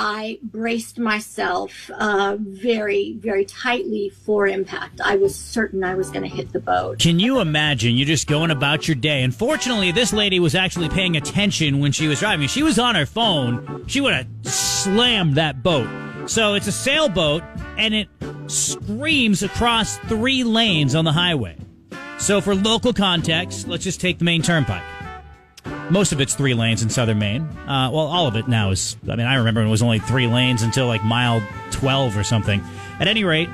I braced myself very, very tightly for impact. I was certain I was going to hit the boat. Can you imagine? You're just going about your day. And fortunately, this lady was actually paying attention when she was driving. If she was on her phone, she would have slammed that boat. So it's a sailboat, and it screams across 3 lanes on the highway. So for local context, let's just take the main turnpike. Most of it's 3 lanes in southern Maine. Well, all of it now is, I remember it was only 3 lanes until like mile 12 or something. At any rate,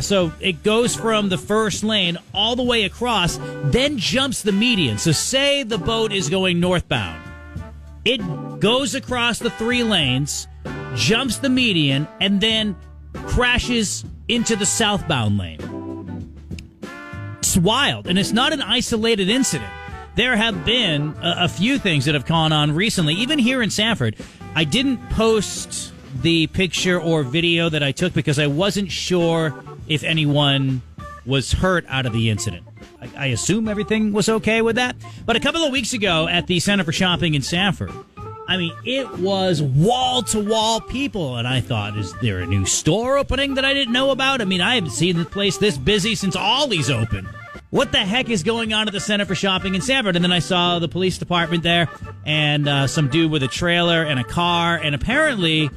so it goes from the first lane all the way across, then jumps the median. So say the boat is going northbound. It goes across the 3 lanes, jumps the median, and then crashes into the southbound lane. It's wild, and it's not an isolated incident. There have been a few things that have gone on recently, even here in Sanford. I didn't post the picture or video that I took because I wasn't sure if anyone was hurt out of the incident. I assume everything was okay with that. But a couple of weeks ago at the Center for Shopping in Sanford, it was wall-to-wall people, and I thought, is there a new store opening that I didn't know about? I haven't seen the place this busy since Ollie's open. What the heck is going on at the Center for Shopping in Sanford? And then I saw the police department there and some dude with a trailer and a car. And apparently,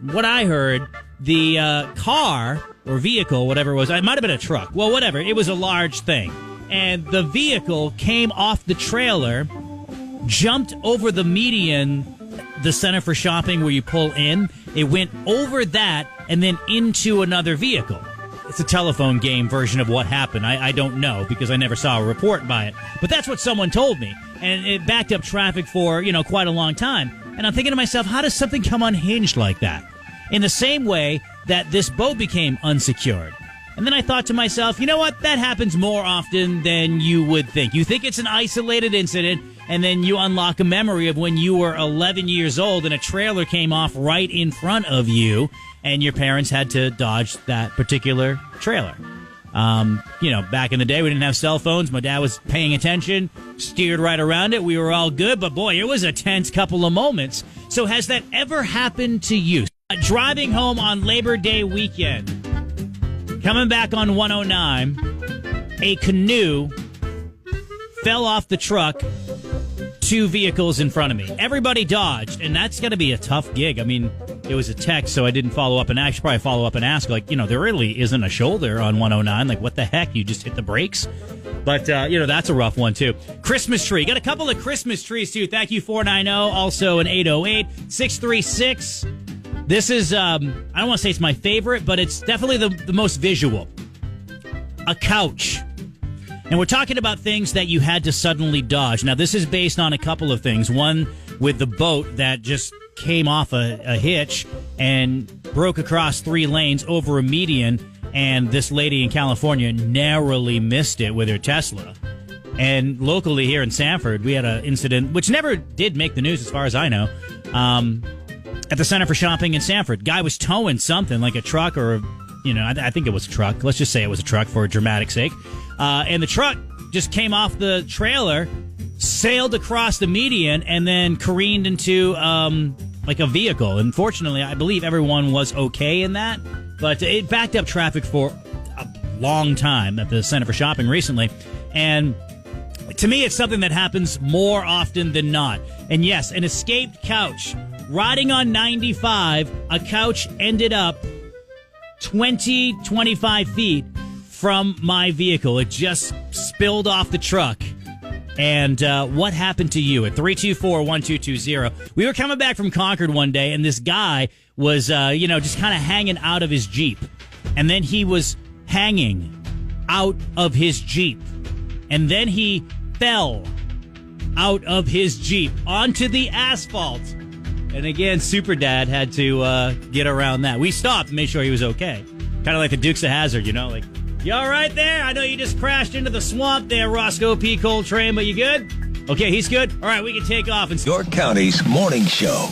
what I heard, the car or vehicle, whatever it was, it might have been a truck. Well, whatever. It was a large thing. And the vehicle came off the trailer, jumped over the median, the Center for Shopping where you pull in. It went over that and then into another vehicle. It's a telephone game version of what happened. I don't know because I never saw a report by it. But that's what someone told me. And it backed up traffic for, quite a long time. And I'm thinking to myself, how does something come unhinged like that? In the same way that this boat became unsecured. And then I thought to myself, you know what? That happens more often than you would think. You think it's an isolated incident, and then you unlock a memory of when you were 11 years old and a trailer came off right in front of you, and your parents had to dodge that particular trailer. Back in the day, we didn't have cell phones. My dad was paying attention, steered right around it. We were all good, but boy, it was a tense couple of moments. So has that ever happened to you? Driving home on Labor Day weekend, coming back on 109, a canoe fell off the truck, 2 vehicles in front of me. Everybody dodged, and that's going to be a tough gig. It was a text, so I didn't follow up, and I should probably follow up and ask, there really isn't a shoulder on 109. What the heck? You just hit the brakes? But, that's a rough one, too. Christmas tree. Got a couple of Christmas trees, too. Thank you, 490. Also, an 808-636. This is, I don't want to say it's my favorite, but it's definitely the most visual. A couch. And we're talking about things that you had to suddenly dodge. Now, this is based on a couple of things. One, with the boat that just came off a hitch and broke across 3 lanes over a median, and this lady in California narrowly missed it with her Tesla. And locally here in Sanford, we had an incident, which never did make the news as far as I know, at the Center for Shopping in Sanford. Guy was towing something, like a truck or, I think it was a truck. Let's just say it was a truck for a dramatic sake. And the truck just came off the trailer, sailed across the median, and then careened into a vehicle. And fortunately, I believe everyone was okay in that. But it backed up traffic for a long time at the Center for Shopping recently. And to me, it's something that happens more often than not. And yes, an escaped couch. Riding on 95, a couch ended up 25 feet from my vehicle. It just spilled off the truck. And what happened to you? At 324-1220. We were coming back from Concord one day, and this guy was, just kind of hanging out of his Jeep. And then he was hanging out of his Jeep. And then he fell out of his Jeep onto the asphalt. And again, Super Dad had to get around that. We stopped and made sure he was okay. Kind of like the Dukes of Hazzard, you all right there? I know you just crashed into the swamp there, Roscoe P. Coltrane, but you good? Okay, he's good? All right, we can take off. York County's morning show.